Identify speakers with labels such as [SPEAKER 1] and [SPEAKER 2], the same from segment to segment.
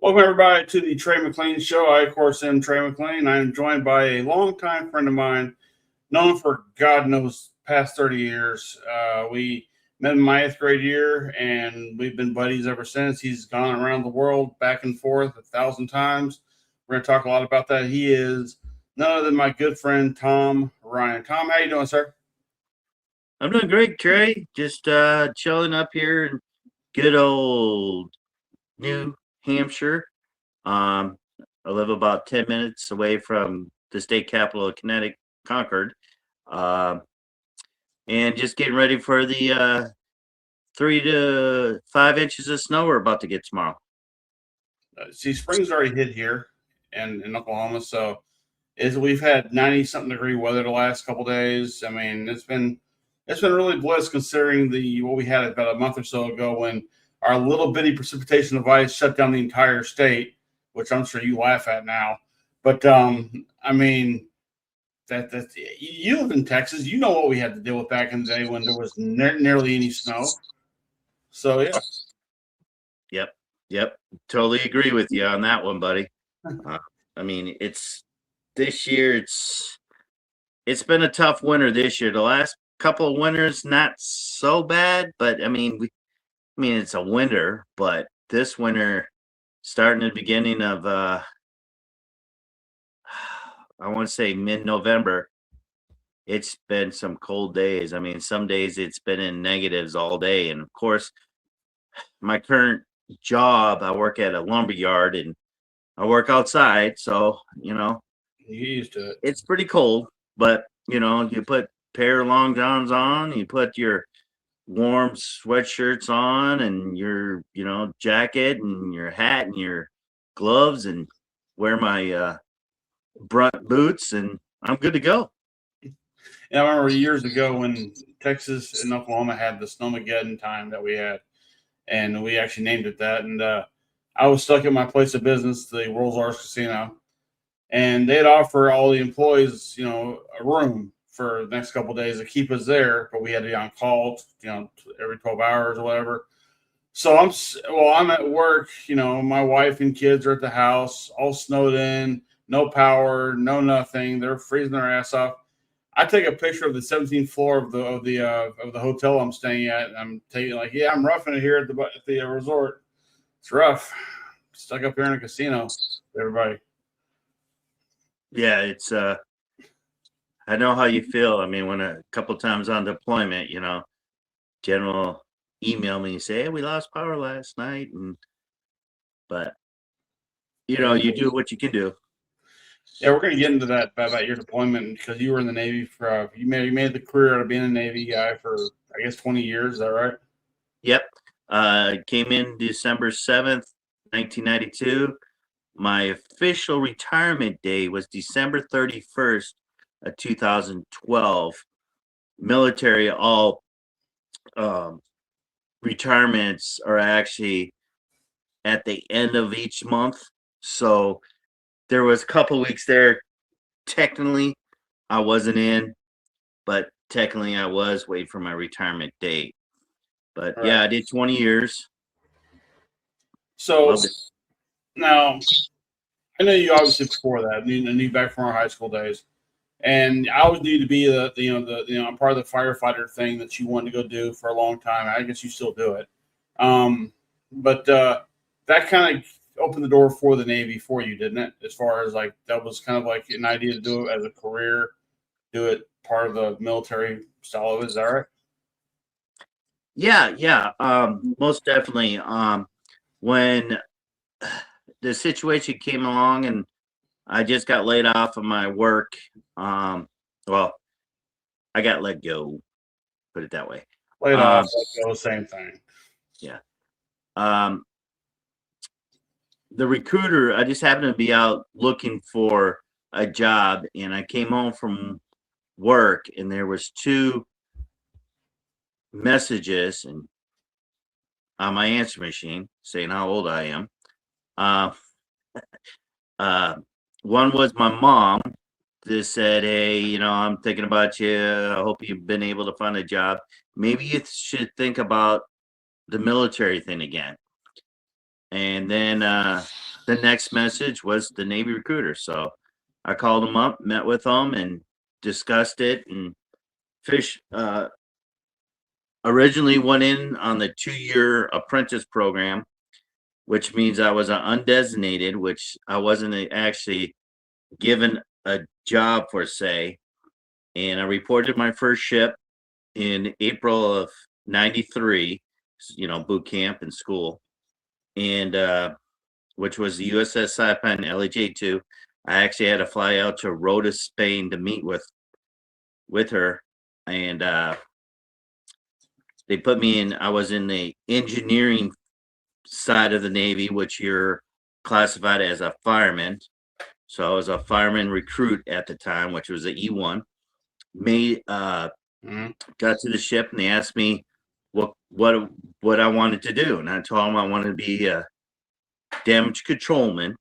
[SPEAKER 1] Welcome, everybody, to the Trey McLean Show. I, of course, am Trey McLean. I am joined by a longtime friend of mine, known for God knows past 30 years. We met in my 8th grade year, and we've been buddies ever since. He's gone around the world back and forth 1,000 times. We're going to talk a lot about that. He is none other than my good friend, Tom Ryan. Tom, how you doing, sir?
[SPEAKER 2] I'm doing great, Trey. Just chilling up here in good old New Hampshire. Um, I live about 10 minutes away from the state capital of Connecticut, Concord. Um, and just getting ready for the 3 to 5 inches of snow we're about to get tomorrow.
[SPEAKER 1] See, spring's already hit here in Oklahoma, so we've had 90-something degree weather the last couple days. I mean, it's been really blessed considering what we had about a month or so ago when our little bitty precipitation device shut down the entire state, which I'm sure you laugh at now. But I mean, that you live in Texas, you know what we had to deal with back in the day when there was nearly any snow. So yeah.
[SPEAKER 2] Yep. Totally agree with you on that one, buddy. I mean, this year. It's been a tough winter this year. The last couple of winters, not so bad, but I mean, it's a winter, but this winter, starting at the beginning of, I want to say mid-November, it's been some cold days. I mean, some days it's been in negatives all day. And of course, my current job, I work at a lumber yard and I work outside. So,
[SPEAKER 1] you're used to it.
[SPEAKER 2] it's pretty cold, but you put pair of long johns on, you put your warm sweatshirts on and your jacket and your hat and your gloves and wear my brunt boots and I'm good to go.
[SPEAKER 1] Yeah, I remember years ago when Texas and Oklahoma had the snowmageddon time that we had, and we actually named it that. And I was stuck at my place of business, the World's Arts Casino, and they'd offer all the employees, a room for the next couple of days to keep us there, but we had to be on call, every 12 hours or whatever. So I'm at work, my wife and kids are at the house, all snowed in, no power, no nothing. They're freezing their ass off. I take a picture of the 17th floor of the hotel I'm staying at, and I'm taking I'm roughing it here at the resort. It's rough. Stuck up here in a casino, everybody.
[SPEAKER 2] Yeah, it's I know how you feel. I mean, when a couple times on deployment, general email me and say, "Hey, we lost power last night," but you do what you can do.
[SPEAKER 1] Yeah, we're gonna get into that about your deployment because you were in the Navy for you made the career out of being a Navy guy for I guess 20 years. Is that right?
[SPEAKER 2] Yep. Came in December 7th, 1992. My official retirement day was December 31st of 2012. Military all retirements are actually at the end of each month. So there was a couple weeks there. Technically, I wasn't in, but technically I was waiting for my retirement date. But
[SPEAKER 1] Right.
[SPEAKER 2] yeah, I did 20 years.
[SPEAKER 1] So now I know you obviously before that. I knew back from our high school days, and I always knew to be the part of the firefighter thing that you wanted to go do for a long time. I guess you still do it, but that kind of opened the door for the Navy for you, didn't it? As far as that was kind of like an idea to do it as a career, do it part of the military style of it. Is that right?
[SPEAKER 2] Yeah. Most definitely. When the situation came along and I just got laid off of my work, well, I got let go, put it that way.
[SPEAKER 1] Laid off, let go, same thing.
[SPEAKER 2] Yeah. The recruiter, I just happened to be out looking for a job, and I came home from work, and there was 2 messages and on my answer machine saying how old I am. One was my mom. Just said, "Hey, I'm thinking about you. I hope you've been able to find a job. Maybe you should think about the military thing again." And then the next message was the Navy recruiter. So I called him up, met with him, and discussed it. And Fish originally went in on the 2-year apprentice program, which means I was an undesignated, which I wasn't actually given a job per se. And I reported my first ship in April of '93, boot camp and school, and which was the USS Saipan LHA-2. I actually had to fly out to Rota, Spain to meet with her, and they put me in. I was in the engineering side of the Navy, which you're classified as a fireman. So I was a fireman recruit at the time, which was a E1. Got to the ship and they asked me what I wanted to do, and I told them I wanted to be a damage controlman.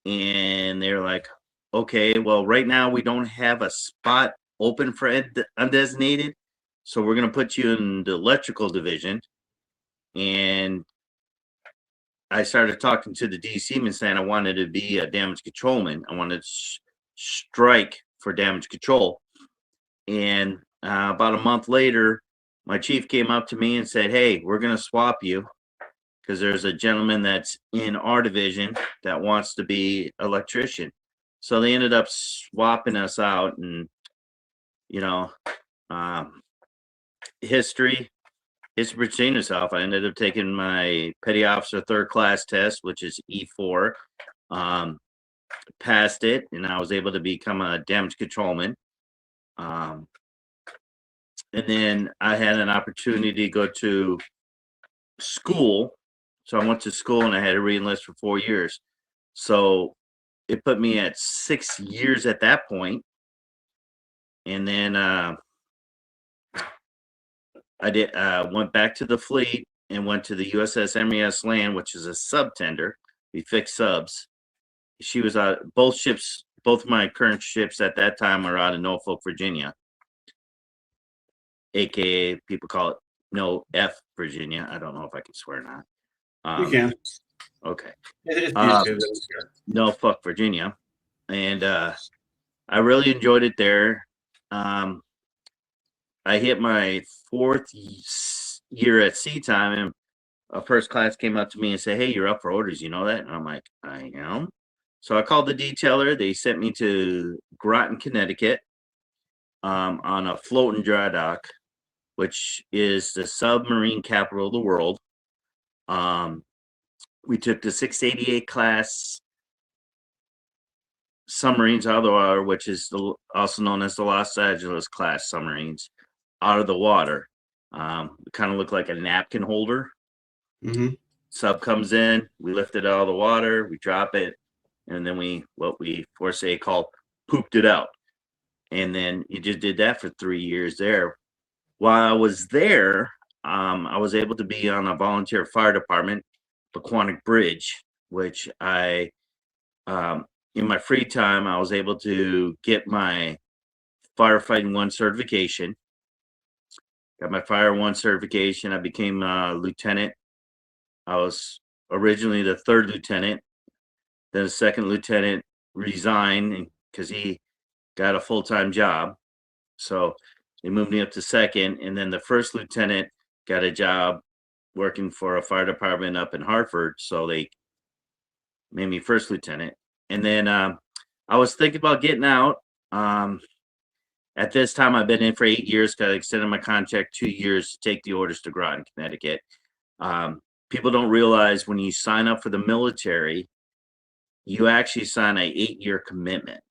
[SPEAKER 2] And they're like, okay, well, right now we don't have a spot open for undesignated, so we're going to put you in the electrical division. And I started talking to the DC man saying I wanted to be a damage controlman. I wanted to strike for damage control. And about a month later, my chief came up to me and said, hey, we're going to swap you because there's a gentleman that's in our division that wants to be electrician. So they ended up swapping us out, and history repeating itself. I ended up taking my petty officer 3rd class test, which is E4. Passed it, and I was able to become a damage controlman. And then I had an opportunity to go to school. So I went to school and I had to re-enlist for 4 years. So it put me at 6 years at that point. And then I went back to the fleet and went to the USS MES Land, which is a subtender. We fixed subs. She was both my current ships at that time are out of Norfolk, Virginia, aka people call it No F Virginia. I don't know if I can swear or not.
[SPEAKER 1] You can.
[SPEAKER 2] Okay.
[SPEAKER 1] It's
[SPEAKER 2] No fuck Virginia, and I really enjoyed it there. I hit my 4th year at sea time, and a first class came up to me and said, "Hey, you're up for orders. You know that?" And I'm like, "I am." So I called the detailer. They sent me to Groton, Connecticut, on a floating dry dock, which is the submarine capital of the world. We took the 688 class submarines out of the water, which is also known as the Los Angeles class submarines, out of the water. Kind of look like a napkin holder.
[SPEAKER 1] Mm-hmm.
[SPEAKER 2] Sub comes in, we lift it out of the water, we drop it, and then we call pooped it out. And then you just did that for 3 years there. While I was there, I was able to be on a volunteer fire department, Paquonic Bridge, which I in my free time, I was able to get my firefighting 1 certification. Got my fire 1 certification. I became a lieutenant. I was originally the 3rd lieutenant. Then the 2nd lieutenant resigned because he got a full-time job. So they moved me up to 2nd. And then the 1st lieutenant got a job working for a fire department up in Hartford. So they made me 1st lieutenant. And then I was thinking about getting out. At this time, I've been in for 8 years because I extended my contract 2 years to take the orders to Groton, Connecticut. People don't realize when you sign up for the military, you actually sign an 8-year commitment.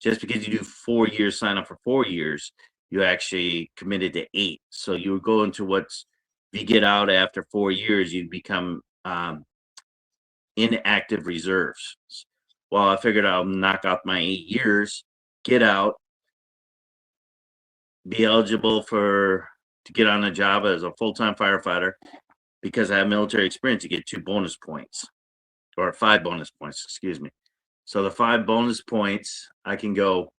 [SPEAKER 2] Just because you do 4 years, sign up for 4 years, you actually committed to 8. So you would go into if you get out after 4 years, you become inactive reserves. Well, I figured I'll knock out my 8 years, get out, be eligible to get on a job as a full-time firefighter. Because I have military experience, you get 2 bonus points, or 5 bonus points, excuse me. So the 5 bonus points, I can go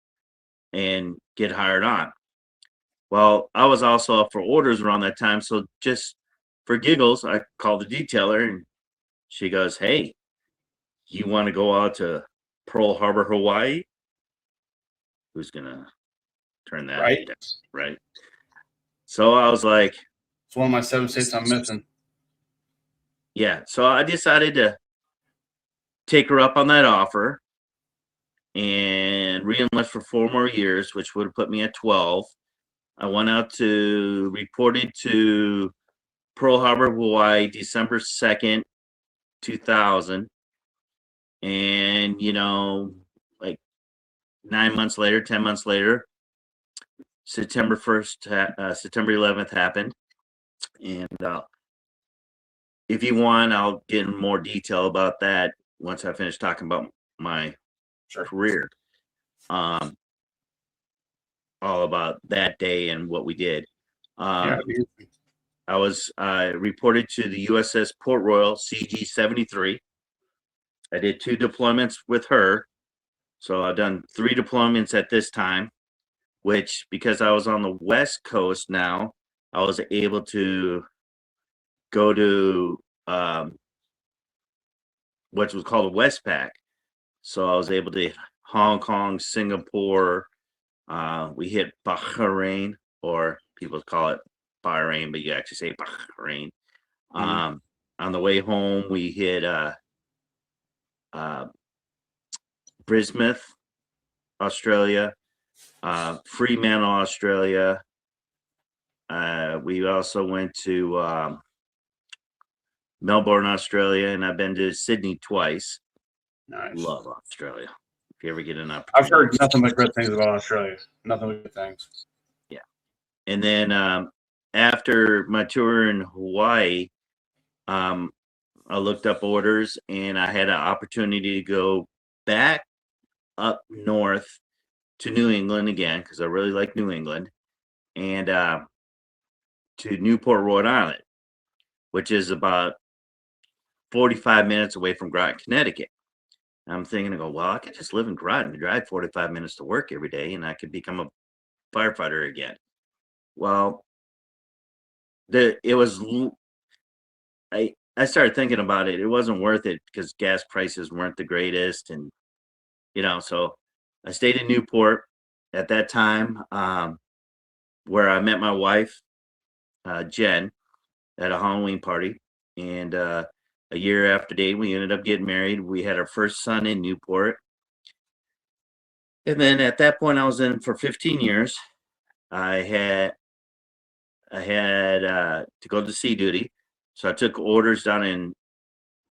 [SPEAKER 2] and get hired on. Well, I was also up for orders around that time. So just for giggles, I called the detailer and she goes, "Hey, you want to go out to Pearl Harbor, Hawaii? Who's gonna turn that
[SPEAKER 1] Right.
[SPEAKER 2] down, right? So I was like,
[SPEAKER 1] It's one of my 7 states I'm missing.
[SPEAKER 2] yeah. So I decided to take her up on that offer and re-enlist for 4 more years, which would have put me at 12. I went out to reported to Pearl Harbor, Hawaii, December 2nd, 2000. And, like 9 months later, 10 months later, September 1st, September 11th happened. And if you want, I'll get in more detail about that once I finish talking about my career. All about that day and what we did.
[SPEAKER 1] Yeah.
[SPEAKER 2] I was reported to the USS Port Royal CG-73. I did 2 deployments with her. So I've done 3 deployments at this time, which, because I was on the West Coast now, I was able to go to what was called a Westpac. So I was able to Hong Kong, Singapore. We hit Bahrain, or people call it Bahrain, but you actually say Bahrain. On the way home, we hit Brisbane, Australia, Fremantle, Australia. We also went to Melbourne, Australia, and I've been to Sydney twice.
[SPEAKER 1] Nice.
[SPEAKER 2] Love Australia. If you ever get an opportunity.
[SPEAKER 1] I've heard nothing but good things about Australia. Nothing but good things.
[SPEAKER 2] Yeah. And then after my tour in Hawaii, I looked up orders, and I had an opportunity to go back up north to New England again, because I really like New England, and to Newport, Rhode Island, which is about 45 minutes away from Groton, Connecticut. I'm thinking, I could just live in Groton and drive 45 minutes to work every day, and I could become a firefighter again. Well, I started thinking about it. It wasn't worth it because gas prices weren't the greatest, and so I stayed in Newport at that time, where I met my wife, Jen, at a Halloween party, and a year after date, we ended up getting married. We had our first son in Newport, and then at that point, I was in for 15 years. I had to go to sea duty, so I took orders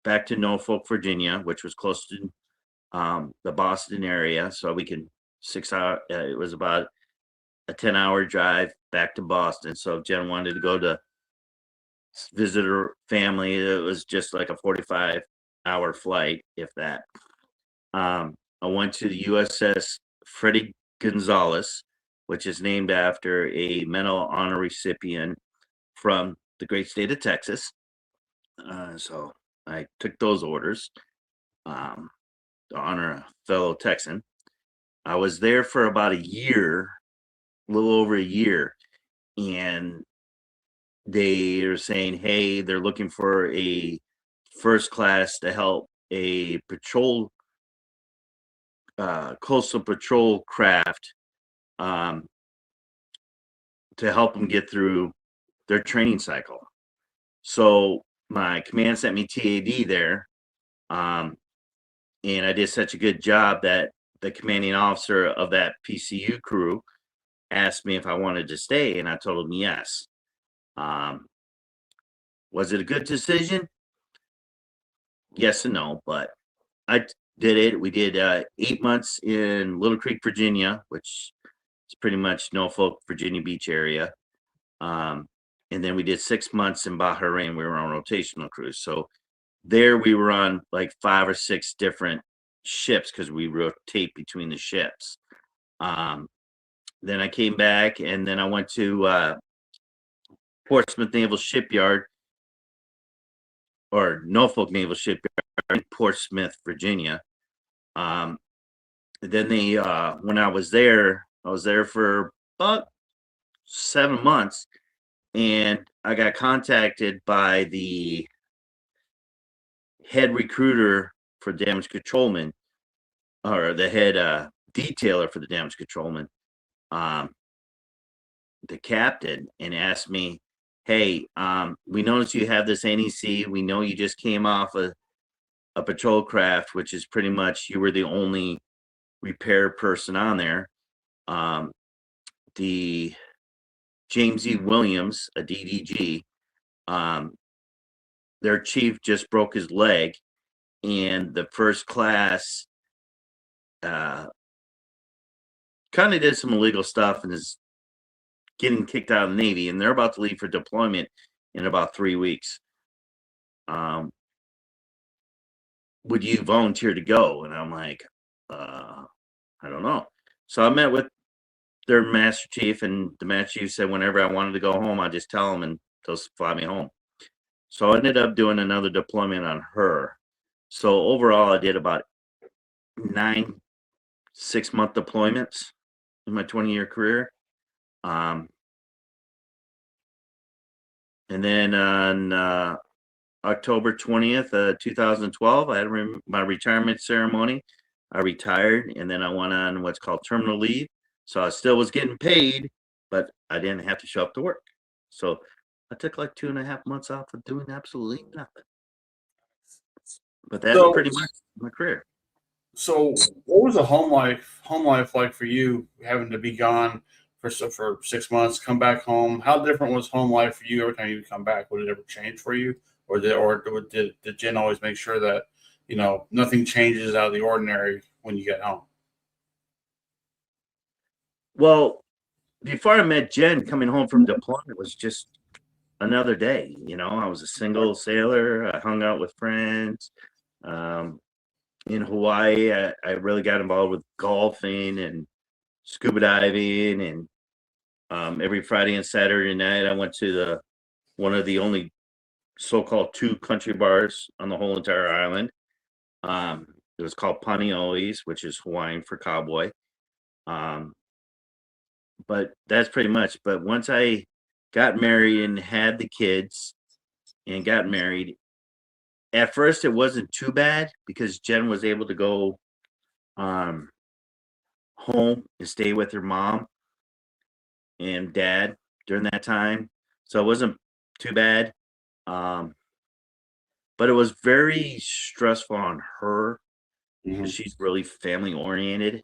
[SPEAKER 2] back to Norfolk, Virginia, which was close to the Boston area, so we can 6 hour. It was about a 10-hour drive back to Boston. So Jen wanted to go to visit her family. It was just like a 45-hour flight, if that. I went to the USS Freddie Gonzalez, which is named after a Medal of Honor recipient from the great state of Texas. So I took those orders to honor a fellow Texan. I was there for about a year, a little over a year, and they are saying, hey, they're looking for a first class to help a patrol, coastal patrol craft, to help them get through their training cycle. So my command sent me TAD there, and I did such a good job that the commanding officer of that PCU crew asked me if I wanted to stay, and I told him yes. Was it a good decision? Yes and no, but I did it. We did 8 months in Little Creek, Virginia, which is pretty much Norfolk, Virginia Beach area. And then we did 6 months in Bahrain. We were on rotational cruise. So there we were on like 5 or 6 different ships because we rotate between the ships. Then I came back, and then I went to Portsmouth Naval Shipyard, or Norfolk Naval Shipyard in Portsmouth, Virginia. Then when I was there for about 7 months, and I got contacted by the head recruiter for Damage Controlman, or the head detailer for the Damage Controlman, the captain, and asked me, "Hey, we noticed you have this NEC. We know you just came off a patrol craft, which is pretty much you were the only repair person on there. The James E. Williams, a DDG, their chief just broke his leg, and the first class kind of did some illegal stuff and is getting kicked out of the Navy, and they're about to leave for deployment in about 3 weeks. Would you volunteer to go?" And I'm like, I don't know. So I met with their master chief, and the master chief said whenever I wanted to go home, I just tell them and they'll fly me home. So I ended up doing another deployment on her. So overall, I did about 9 6-month deployments in my 20-year career. And then on October 20th, 2012, I had my retirement ceremony. I retired, and then I went on what's called terminal leave. So I still was getting paid, but I didn't have to show up to work. So I took like 2.5 months off of doing absolutely nothing. But that's pretty much my career.
[SPEAKER 1] So what was the home life like for you, having to be gone for 6 months, come back home? How different was home life for you every time you come back? Would it ever change for you? Or did Jen always make sure that, nothing changes out of the ordinary when you get home?
[SPEAKER 2] Well, before I met Jen, coming home from deployment was just another day. I was a single sailor. I hung out with friends. In Hawaii, I really got involved with golfing and scuba diving, and every Friday and Saturday night, I went to one of the only so-called 2 country bars on the whole entire island. It was called Paniois, which is Hawaiian for cowboy. But that's pretty much. But once I got married and had the kids and got married, at first it wasn't too bad because Jen was able to go home and stay with her mom and dad during that time. So it wasn't too bad. But it was very stressful on her because she's really family oriented.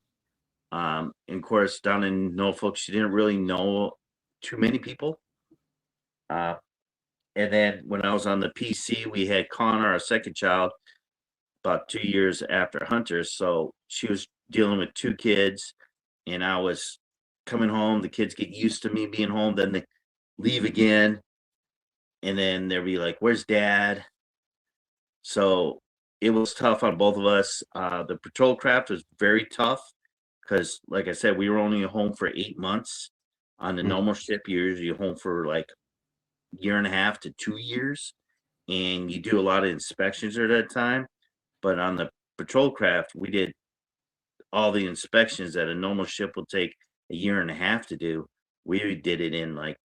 [SPEAKER 2] And of course, down in Norfolk, she didn't really know too many people. And then when I was on the PC, we had Connor, our second child, about 2 years after Hunter. So she was dealing with 2 kids, and I was coming home. The kids get used to me being home, then they leave again, and then they'll be like, "Where's Dad?" So it was tough on both of us. The patrol craft was very tough because, like I said, we were only home for 8 months. On the normal ship, you're usually home for like 1.5 to 2 years, and you do a lot of inspections at that time. But on the patrol craft, we did all the inspections that a normal ship will take 1.5 years to do. We did it in like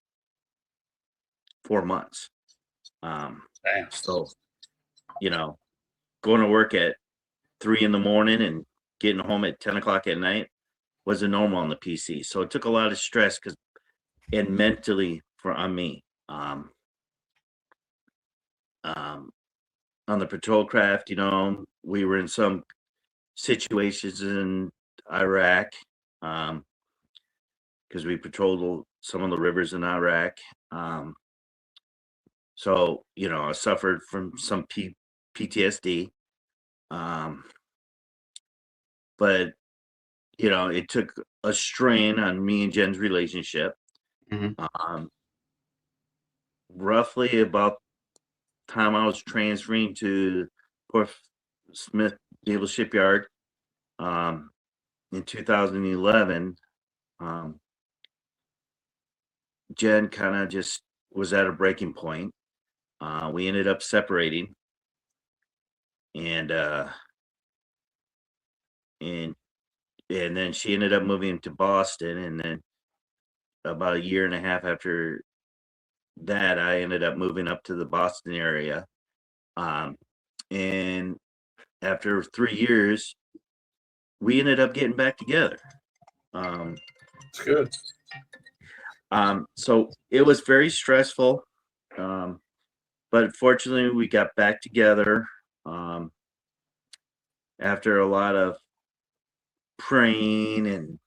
[SPEAKER 2] 4 months. So, going to work at 3 in the morning and getting home at 10 o'clock at night was a normal on the PC. So it took a lot of stress and mentally on me. On the patrol craft, we were in some situations in Iraq because we patrolled some of the rivers in Iraq. So, I suffered from some PTSD. But, it took a strain on me and Jen's relationship. Roughly about time I was transferring to Port Smith Naval Shipyard in 2011, Jen kind of just was at a breaking point. We ended up separating, and then she ended up moving to Boston, and then about 1.5 years after that, I ended up moving up to the Boston area. And after 3 years, we ended up getting back together.
[SPEAKER 1] It's good.
[SPEAKER 2] So it was very stressful, but fortunately, we got back together after a lot of praying and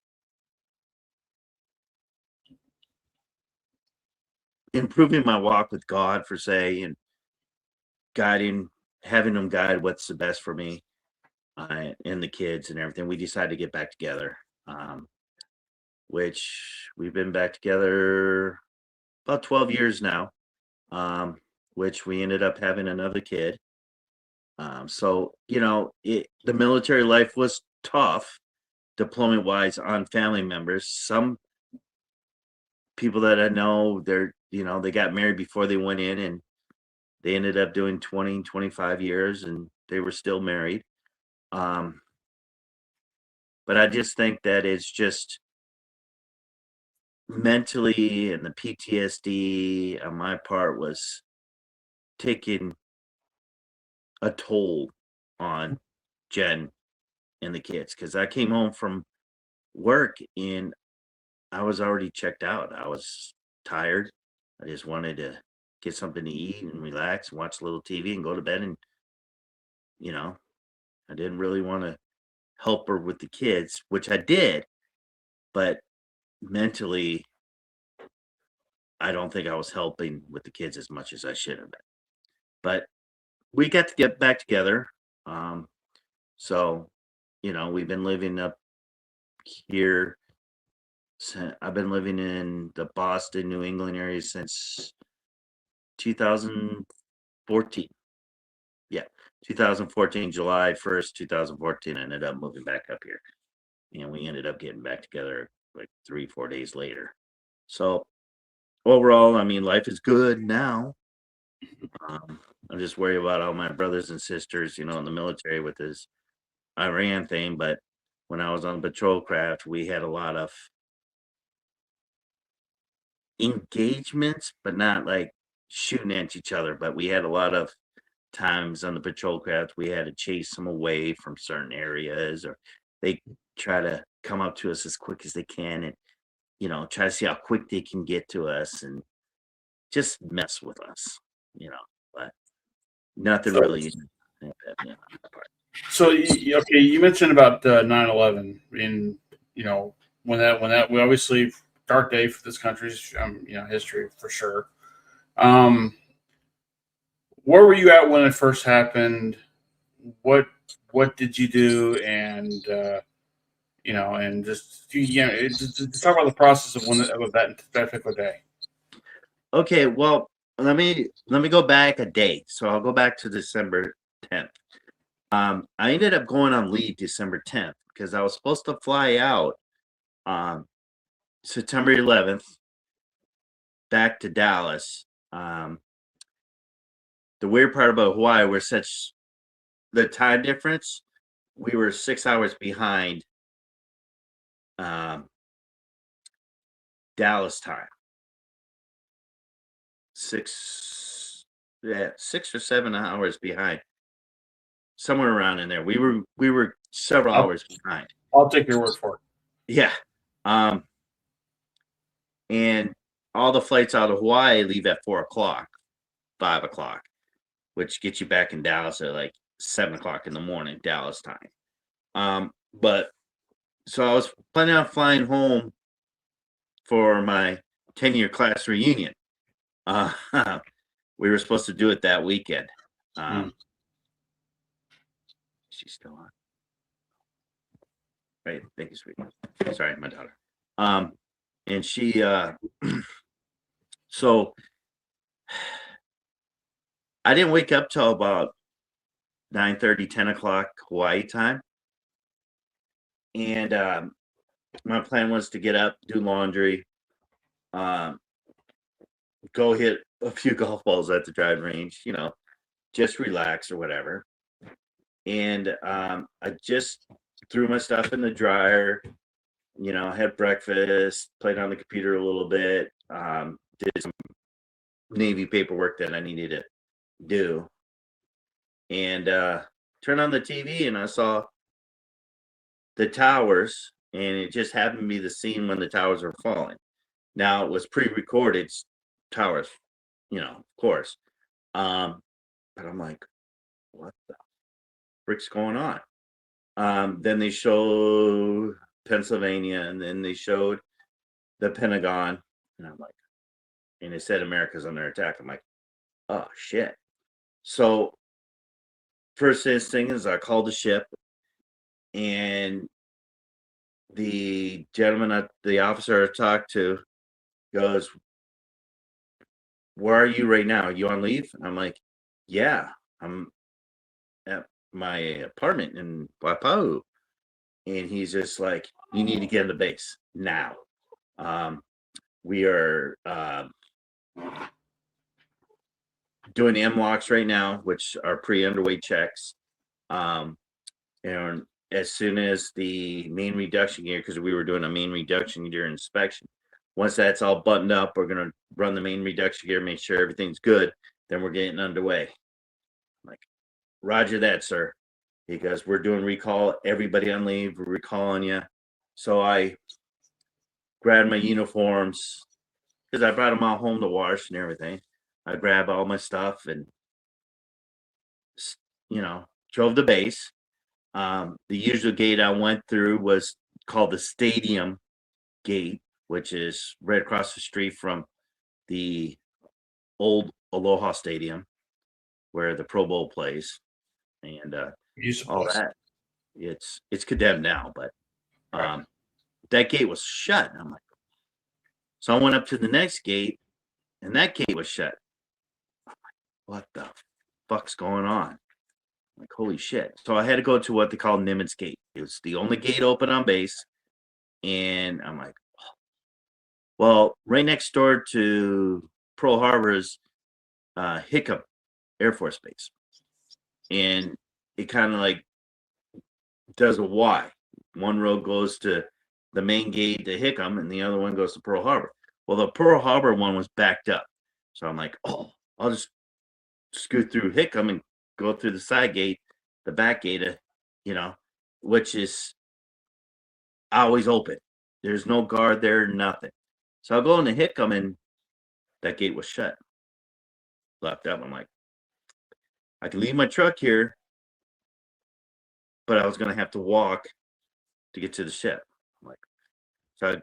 [SPEAKER 2] improving my walk with God, for say, and having him guide what's the best for me and the kids and everything. We decided to get back together, which we've been back together about 12 years now, which we ended up having another kid. So, the military life was tough, deployment wise, on family members. Some people that I know, they got married before they went in, and they ended up doing 20, 25 years, and they were still married. But I just think that it's just mentally, and the PTSD on my part was taking a toll on Jen and the kids, because I came home from work and I was already checked out. I was tired. I just wanted to get something to eat and relax and watch a little TV and go to bed. And, I didn't really want to help her with the kids, which I did, but mentally, I don't think I was helping with the kids as much as I should have been. But we got to get back together. So, we've been living up here. I've been living in the Boston, New England area since 2014. Yeah, 2014, July 1st, 2014. I ended up moving back up here. And we ended up getting back together like 3-4 days later. So overall, I mean, life is good now. I'm just worried about all my brothers and sisters, in the military with this Iran thing. But when I was on the patrol craft, we had a lot of engagements, but not like shooting at each other. But we had a lot of times on the patrol craft, we had to chase them away from certain areas, or they try to come up to us as quick as they can, and try to see how quick they can get to us and just mess with us, but nothing
[SPEAKER 1] So-
[SPEAKER 2] really.
[SPEAKER 1] So, okay, you mentioned about 9/11, and when that we obviously dark day for this country's history for sure. Where were you at when it first happened? What did you do? And and just just talk about the process of that particular day.
[SPEAKER 2] Okay, well, let me go back a date. So I'll go back to December 10th. I ended up going on leave December 10th because I was supposed to fly out September 11th back to Dallas. The weird part about Hawaii, we're such the time difference. We were 6 hours behind Dallas time. 6 or 7 hours behind, somewhere around in there. We were several hours behind.
[SPEAKER 1] I'll take your word for it.
[SPEAKER 2] Yeah. And all the flights out of Hawaii leave at 4:00, 5:00, which gets you back in Dallas at like 7:00 in the morning, Dallas time. But so I was planning on flying home for my 10-year class reunion. We were supposed to do it that weekend. She's still on. Right. Thank you, sweetie. Sorry, my daughter. And she so I didn't wake up till about 9:30, 10 o'clock Hawaii time. And my plan was to get up, do laundry, go hit a few golf balls at the driving range, just relax or whatever. And I just threw my stuff in the dryer, had breakfast, played on the computer a little bit, did some Navy paperwork that I needed to do, and turned on the TV and I saw the towers, and it just happened to be the scene when the towers were falling. Now it was pre-recorded towers, of course. But I'm like, what the frick's going on? Then they showed Pennsylvania, and then they showed the Pentagon, and I'm like, and it said America's under attack. I'm like, oh shit. So first instinct is I called the ship, and the gentleman, the officer I talked to, goes, where are you right now? Are you on leave? And I'm like, yeah, I'm at my apartment in Wapau. And he's just like, you need to get in the base now. We are doing M-locks right now, which are pre-underway checks. And as soon as the main reduction gear, because we were doing a main reduction gear inspection, once that's all buttoned up, we're going to run the main reduction gear, make sure everything's good. Then we're getting underway. I'm like, roger that, sir. He goes, we're doing recall. Everybody on leave. We're recalling you. So I grabbed my uniforms because I brought them all home to wash and everything. I grabbed all my stuff and, drove the base. The usual gate I went through was called the Stadium Gate, which is right across the street from the old Aloha Stadium where the Pro Bowl plays, and all that. It's condemned now, but that gate was shut. I'm like, so I went up to the next gate, and that gate was shut. I'm like, what the fuck's going on? I'm like, holy shit. So I had to go to what they call Nimitz Gate. It was the only gate open on base. And I'm like, oh. Well, right next door to Pearl Harbor's Hiccup Air Force Base. And it kind of like does a Y. One road goes to the main gate to Hickam, and the other one goes to Pearl Harbor. Well, the Pearl Harbor one was backed up. So I'm like, oh, I'll just scoot through Hickam and go through the side gate, the back gate, which is always open. There's no guard there, nothing. So I'll go into Hickam, and that gate was shut. Locked up. I'm like, I can leave my truck here, but I was going to have to walk to get to the ship. I'm like, so I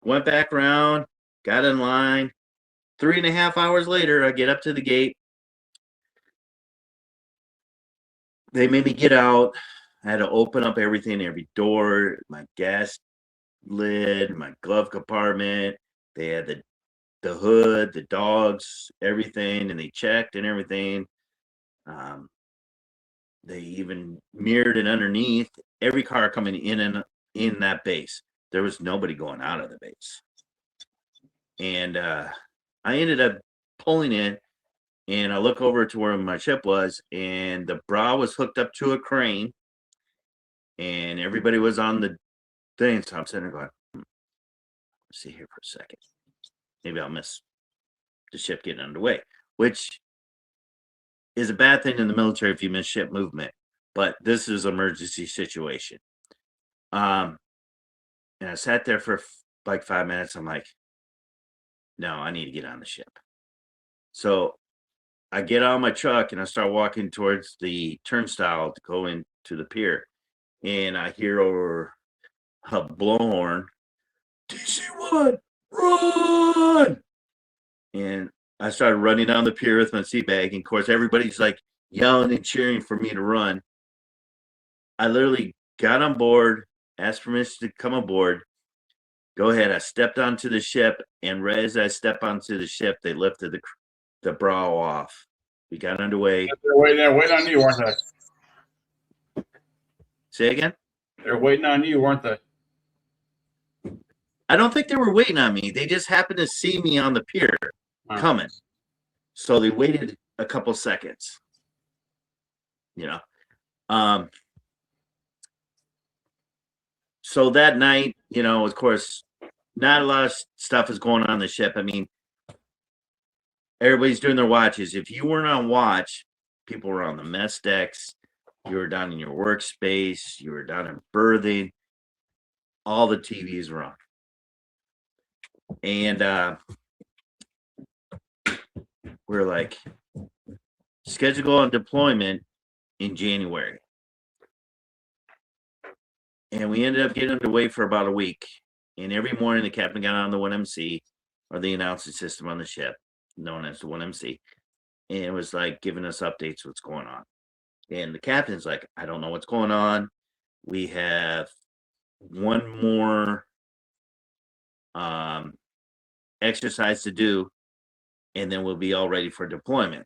[SPEAKER 2] went back around, got in line. 3.5 hours later, I get up to the gate. They made me get out. I had to open up everything, every door, my gas lid, my glove compartment. They had the hood, the dogs, everything, and they checked and everything. They even mirrored it underneath every car coming in that base. There was nobody going out of the base. And I ended up pulling in, and I look over to where my ship was, and the bra was hooked up to a crane, and everybody was on the thing. So I'm sitting there going, let's see here for a second. Maybe I'll miss the ship getting underway, which is a bad thing in the military if you miss ship movement. But this is an emergency situation. And I sat there for like 5 minutes. I'm like, no, I need to get on the ship. So I get on my truck and I start walking towards the turnstile to go into the pier. And I hear over a blowhorn, DC-1, run! And I started running down the pier with my sea bag. And of course, everybody's like yelling and cheering for me to run. I literally got on board, asked permission to come aboard. Go ahead. I stepped onto the ship, and right as I stepped onto the ship, they lifted the bra off. We got underway.
[SPEAKER 1] They're waiting on you, weren't they?
[SPEAKER 2] Say again?
[SPEAKER 1] They're waiting on you, weren't they?
[SPEAKER 2] I don't think they were waiting on me. They just happened to see me on the pier coming. So they waited a couple seconds. So that night, of course, not a lot of stuff is going on the ship. I mean, everybody's doing their watches. If you weren't on watch, people were on the mess decks. You were down in your workspace. You were down in berthing. All the TVs were on. And we're like, scheduled to go on deployment in January. And we ended up getting underway for about a week. And every morning the captain got on the 1MC, or the announcing system on the ship, known as the 1MC, and it was like giving us updates what's going on. And the captain's like, I don't know what's going on. We have one more exercise to do, and then we'll be all ready for deployment.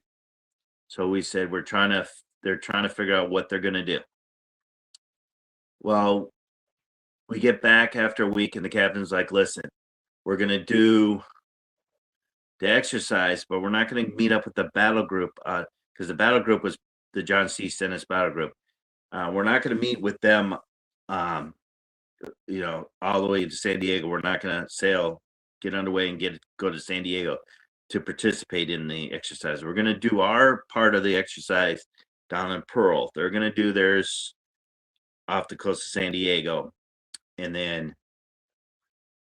[SPEAKER 2] So we said they're trying to figure out what they're going to do. Well, we get back after a week, and the captain's like, listen, we're going to do the exercise, but we're not going to meet up with the battle group because the battle group was the John C. Stennis battle group. We're not going to meet with them, all the way to San Diego. We're not going to get underway and go to San Diego to participate in the exercise. We're going to do our part of the exercise down in Pearl. They're going to do theirs off the coast of San Diego. And then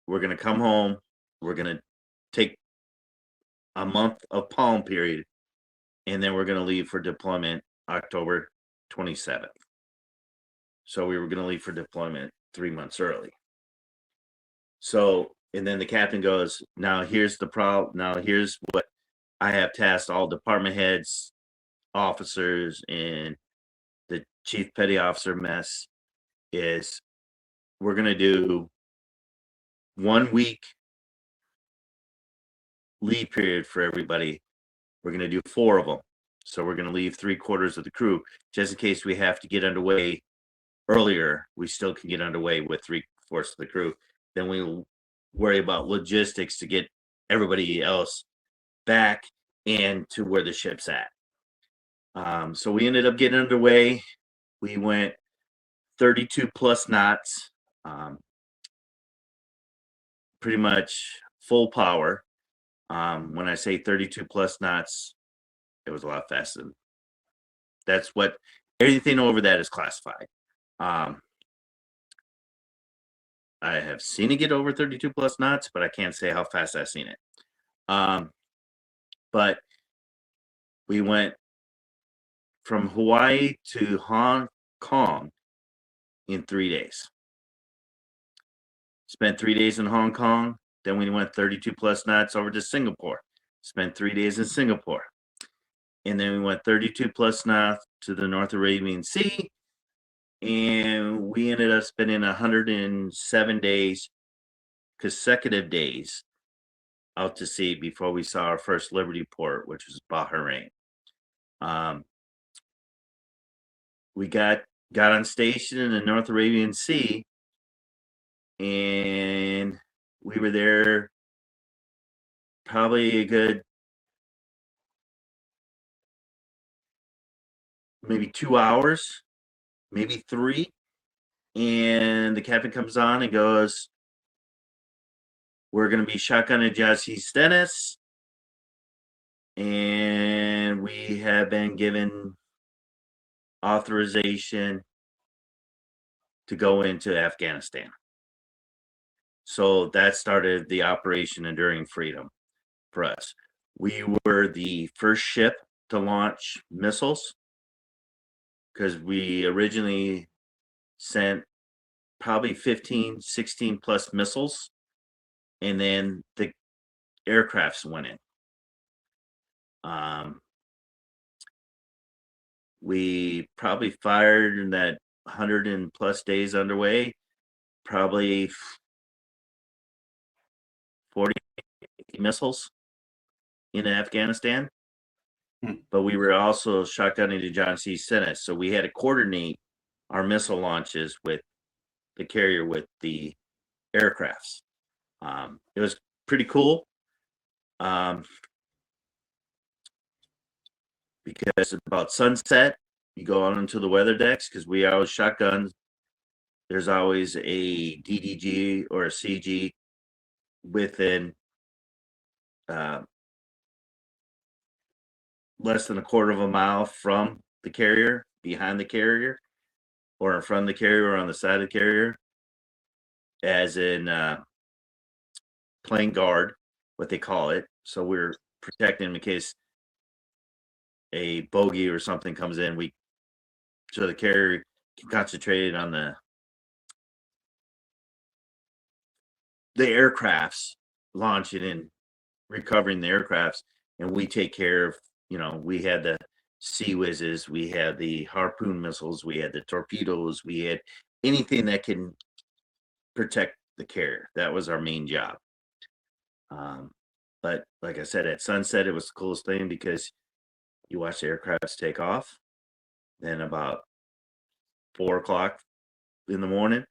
[SPEAKER 2] we're going to come home. We're going to take a month of palm period, and then we're going to leave for deployment October 27th. So we were going to leave for deployment 3 months early. So, and then the captain goes, now here's the problem. Now here's what I have tasked all department heads, officers, and the chief petty officer mess is we're going to do 1 week leave period for everybody. We're going to do 4 of them. So we're going to leave 3/4 of the crew just in case we have to get underway earlier. We still can get underway with 3/4 of the crew. Then we worry about logistics to get everybody else back and to where the ship's at. So we ended up getting underway. We went 32 plus knots, pretty much full power. When I say 32 plus knots, it was a lot faster. That's what everything over that is classified. I have seen it get over 32 plus knots, but I can't say how fast I've seen it. But we went from Hawaii to Hong Kong in 3 days. Spent 3 days in Hong Kong. Then we went 32 plus knots over to Singapore. Spent 3 days in Singapore. And then we went 32 plus knots to the North Arabian Sea. And we ended up spending 107 days, consecutive days, out to sea before we saw our first Liberty port, which was Bahrain. We got on station in the North Arabian Sea, and we were there probably a good maybe 2 hours, maybe 3. And the captain comes on and goes, we're going to be shotgunning John C. Stennis, and we have been given authorization to go into Afghanistan. So that started the Operation Enduring Freedom for us. We were the first ship to launch missiles because we originally sent probably 15, 16 plus missiles, and then the aircrafts went in. We probably fired in that 100 and plus days underway, probably 40 missiles in Afghanistan. But we were also shotgunning to John C. Stennis, so we had to coordinate our missile launches with the carrier with the aircrafts. It was pretty cool because about sunset, you go out into the weather decks because we always shotgun. There's always a DDG or a CG within less than a quarter of a mile from the carrier. behind the carrier or in front of the carrier or on the side of the carrier, as in playing guard, what they call it. So we're protecting them in case a bogey or something comes in. So the carrier can concentrate on the aircrafts launching and recovering the aircrafts, and we take care of, we had the sea whizzes, we had the harpoon missiles, we had the torpedoes, we had anything that can protect the carrier. That was our main job. But like I said, at sunset, it was the coolest thing because you watch the aircrafts take off. Then about 4 o'clock in the morning,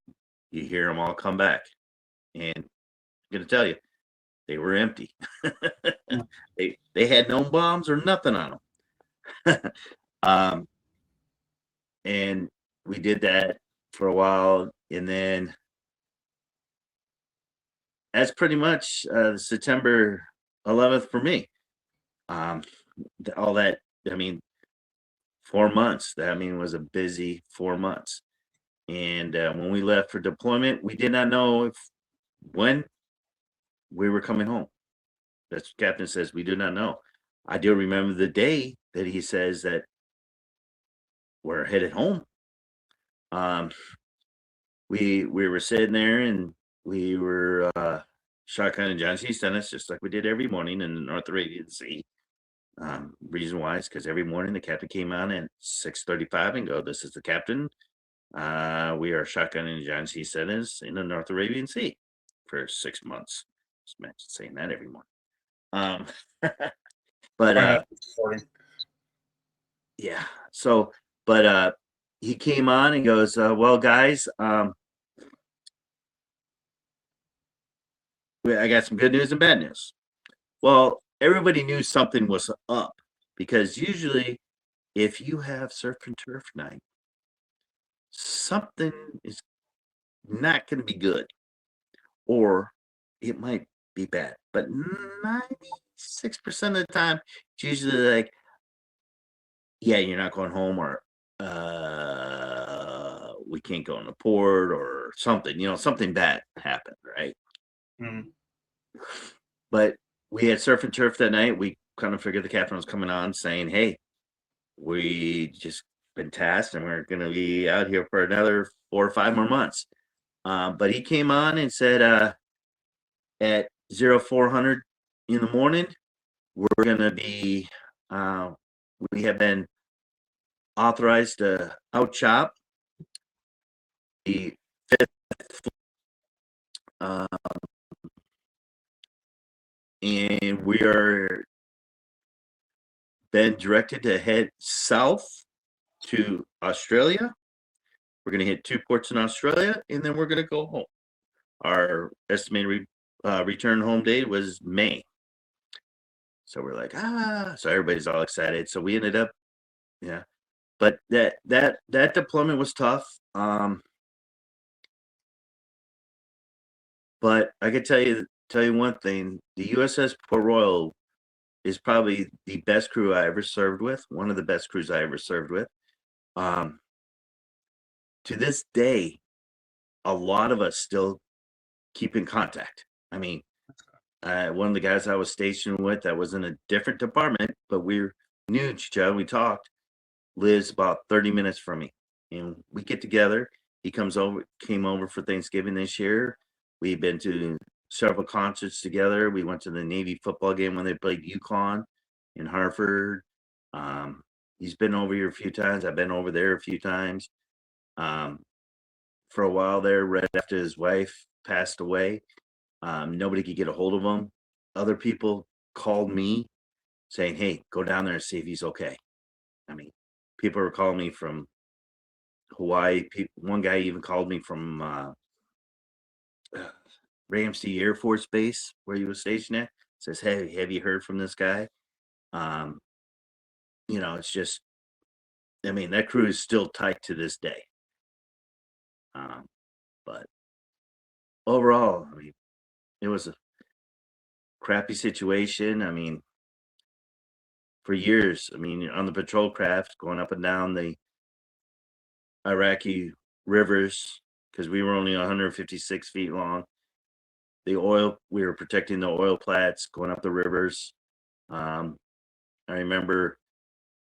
[SPEAKER 2] you hear them all come back. And I'm going to tell you, they were empty. They had no bombs or nothing on them. And we did that for a while, and then that's pretty much September 11th for me. All that, 4 months. That was a busy 4 months. And when we left for deployment, we did not know when we were coming home. That's what Captain says. We do not know. I do remember the day that he says that we're headed home. We were sitting there and we were shotgunning John C. Stennis just like we did every morning in the North Arabian Sea. Reason why is because every morning the captain came on at 6:35 and go, "This is the captain. We are shotgunning John C. Stennis in the North Arabian Sea for 6 months." Just imagine saying that every morning. But yeah. So, but he came on and goes, "Well, guys, I got some good news and bad news." Well, everybody knew something was up because usually if you have surf and turf night, something is not going to be good, or it might be bad. But 96% of the time, it's usually like, yeah, you're not going home, or we can't go in the port, or something, something bad happened, right?
[SPEAKER 1] Mm-hmm.
[SPEAKER 2] But we had surf and turf that night. We kind of figured the captain was coming on saying, "Hey, we just been tasked and we're going to be out here for another 4 or 5 more months." But he came on and said, at 0400 in the morning, we're going to be, we have been authorized to out chop the 5th, and we are been directed to head south to Australia. We're going to hit 2 ports in Australia, and then we're going to go home. Our estimated return home date was May. So we're like, so everybody's all excited. So we ended up, yeah. But that deployment was tough. But I could tell you one thing: the USS Port Royal is probably the best crew I ever served with. One of the best crews I ever served with. To this day, a lot of us still keep in contact. One of the guys I was stationed with that was in a different department, but we knew each other. We talked. Lives about 30 minutes from me, and we get together. He came over for Thanksgiving this year. We've been to several concerts together. We went to the Navy football game when they played UConn in Hartford. He's been over here a few times. I've been over there a few times. For a while there, right after his wife passed away, nobody could get a hold of him. Other people called me saying, "Hey, go down there and see if he's okay." People were calling me from Hawaii. One guy even called me from Ramsey Air Force Base, where he was stationed at. Says, "Hey, have you heard from this guy?" It's just, that crew is still tight to this day. But overall, it was a crappy situation. For years, on the patrol craft, going up and down the Iraqi rivers because we were only 156 feet long. We were protecting the oil plats going up the rivers. I remember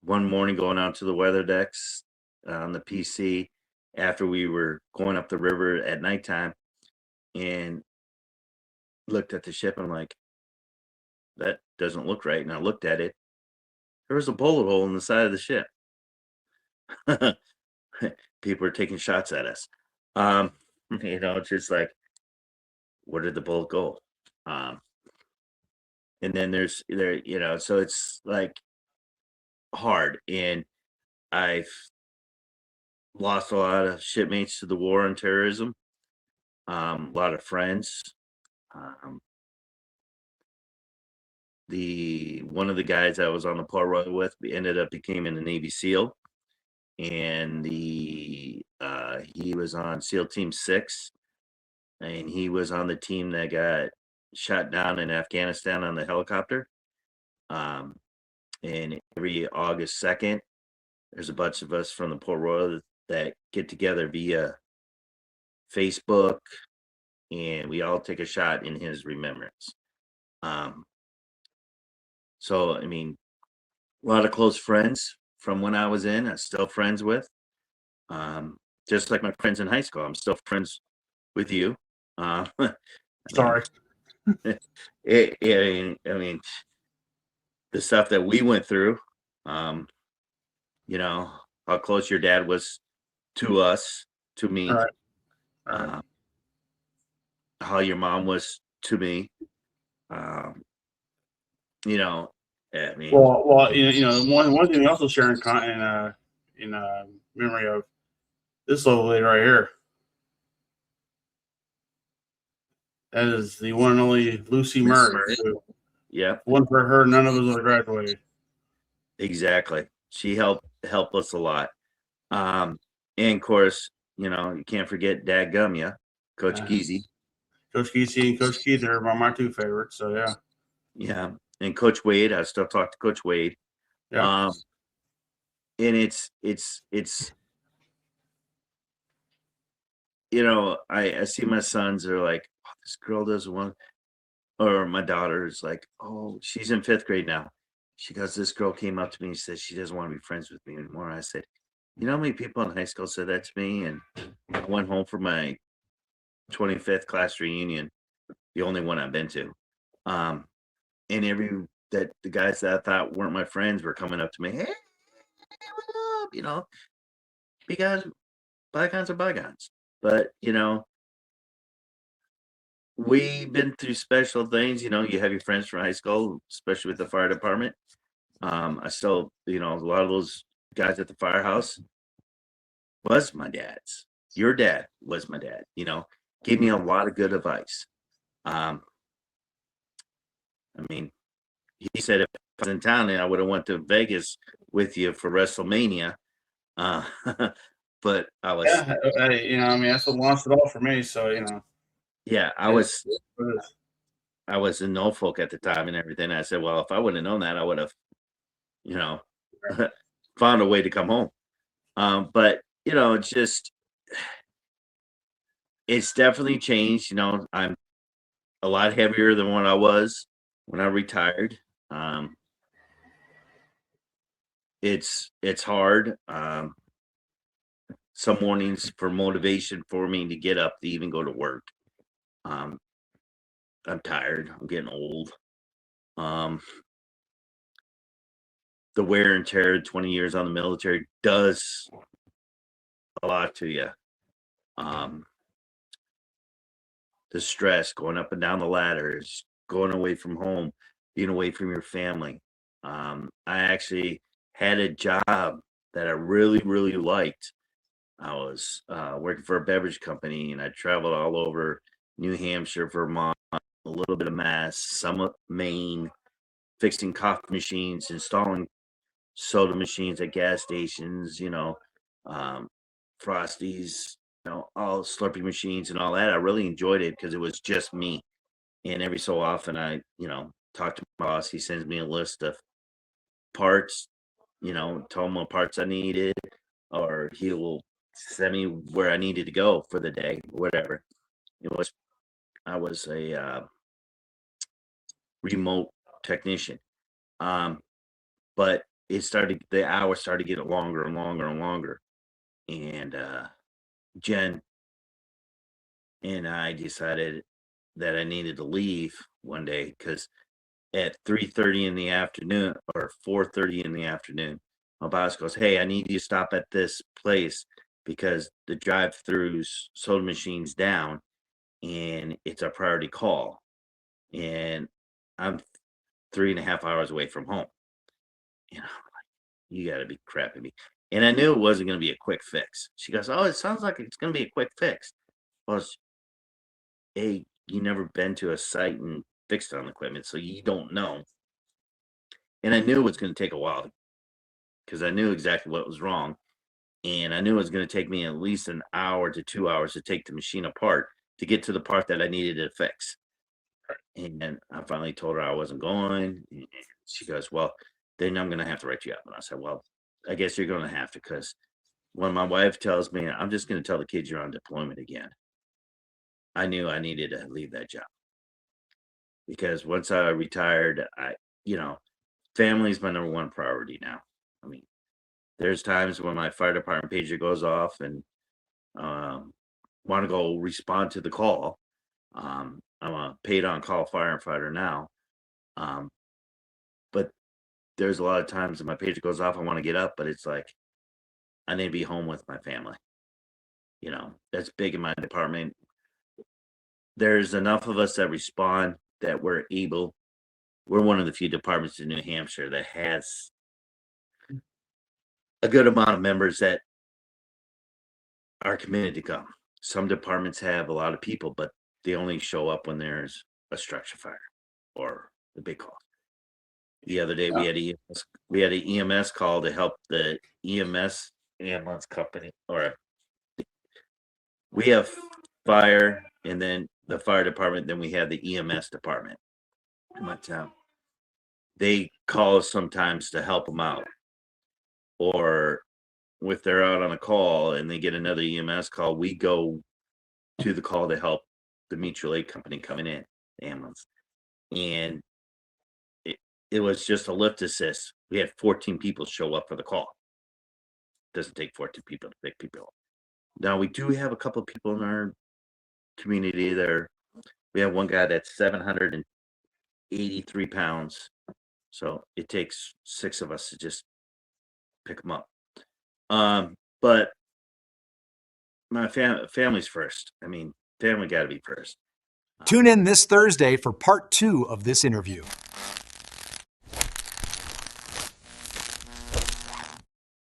[SPEAKER 2] one morning going out to the weather decks on the PC after we were going up the river at nighttime and looked at the ship. I'm like, that doesn't look right. And I looked at it. There was a bullet hole in the side of the ship. People are taking shots at us. Just like, where did the bullet go? And then so it's like hard. And I've lost a lot of shipmates to the war on terrorism. A lot of friends. One of the guys I was on the Port Royal with ended up becoming a Navy SEAL, and he was on SEAL Team 6, and he was on the team that got shot down in Afghanistan on the helicopter. And every August 2nd, there's a bunch of us from the Port Royal that get together via Facebook, and we all take a shot in his remembrance. So, I mean, a lot of close friends from when I was I'm still friends with. Just like my friends in high school, I'm still friends with you.
[SPEAKER 1] Sorry.
[SPEAKER 2] I mean, the stuff that we went through, how close your dad was to us, to me,
[SPEAKER 1] All right.
[SPEAKER 2] how your mom was to me. I mean,
[SPEAKER 1] Well, one thing we also share in memory of this little lady right here. That is the one and only Lucy Murray.
[SPEAKER 2] Yeah.
[SPEAKER 1] One for her, none of us would have graduated.
[SPEAKER 2] Exactly. She helped us a lot. And of course, you can't forget Dad Gumya, Coach Geezy.
[SPEAKER 1] Coach Geezy and Coach Keith are my two favorites. So yeah.
[SPEAKER 2] Yeah. And Coach Wade, I still talk to Coach Wade.
[SPEAKER 1] Yeah.
[SPEAKER 2] And it's I see my sons are like, oh, this girl doesn't want, or my daughter's like, oh, she's in 5th grade now. She goes, this girl came up to me and said she doesn't want to be friends with me anymore. I said, you know how many people in high school said that to me? And I went home for my 25th class reunion, the only one I've been to. And the guys that I thought weren't my friends were coming up to me, hey, what up? Because bygones are bygones. But, we've been through special things. You have your friends from high school, especially with the fire department. I still, a lot of those guys at the firehouse was my dad's. Your dad was my dad, gave me a lot of good advice. I mean, he said if I was in town, I would have went to Vegas with you for WrestleMania. But I was,
[SPEAKER 1] that's what launched it all for me. So,
[SPEAKER 2] yeah, I was in Norfolk at the time and everything. I said, well, if I wouldn't have known that, I would have, found a way to come home. But it's definitely changed. I'm a lot heavier than what I was when I retired. It's hard. Some mornings for motivation for me to get up to even go to work. I'm tired. I'm getting old. The wear and tear, 20 years on the military does a lot to you. The stress, going up and down the ladders, going away from home, being away from your family. I actually had a job that I really, really liked. I was working for a beverage company, and I traveled all over New Hampshire, Vermont, a little bit of Mass, some of Maine, fixing coffee machines, installing soda machines at gas stations, Frosties, all Slurpee machines and all that. I really enjoyed it because it was just me. And every so often I, talk to my boss. He sends me a list of parts, tell him what parts I needed, or he will send me where I needed to go for the day, whatever. I was a remote technician. But the hours started getting longer and longer and longer. And Jen and I decided that I needed to leave one day because at 3:30 in the afternoon or 4:30 in the afternoon, my boss goes, "Hey, I need you to stop at this place because the drive-throughs soda machine's down and it's a priority call. And I'm 3.5 hours away from home." You know, you got to be crapping me. And I knew it wasn't going to be a quick fix. She goes, "Oh, it sounds like it's going to be a quick fix." Well, A, you never been to a site and fixed on equipment, so you don't know. And I knew it was going to take a while because I knew exactly what was wrong. And I knew it was going to take me at least an hour to 2 hours to take the machine apart to get to the part that I needed to fix. And then I finally told her I wasn't going. And she goes, "Well, then I'm going to have to write you up." And I said, "Well, I guess you're going to have to, because when my wife tells me I'm just going to tell the kids you're on deployment again," I knew I needed to leave that job. Because once I retired, family's my number one priority now. I mean, there's times when my fire department pager goes off and want to go respond to the call. I'm a paid on call firefighter now. But there's a lot of times that my pager goes off, I want to get up, but it's like, I need to be home with my family. That's big in my department. There's enough of us that respond that we're one of the few departments in New Hampshire that has a good amount of members that are committed to come. Some departments have a lot of people, but they only show up when there's a structure fire or the big call. The other day we had an EMS call to help the EMS ambulance company, or we have fire and then the fire department, then we have the EMS department. But they call us sometimes to help them out, or if they're out on a call and they get another EMS call, we go to the call to help the mutual aid company coming in, the ambulance. And it was just a lift assist. We had 14 people show up for the call. It doesn't take 14 people to pick people up. Now we do have a couple of people in our community there. We have one guy that's 783 pounds. So it takes 6 of us to just pick him up. But my family's first. I mean, family got to be first.
[SPEAKER 3] Tune in this Thursday for part 2 of this interview.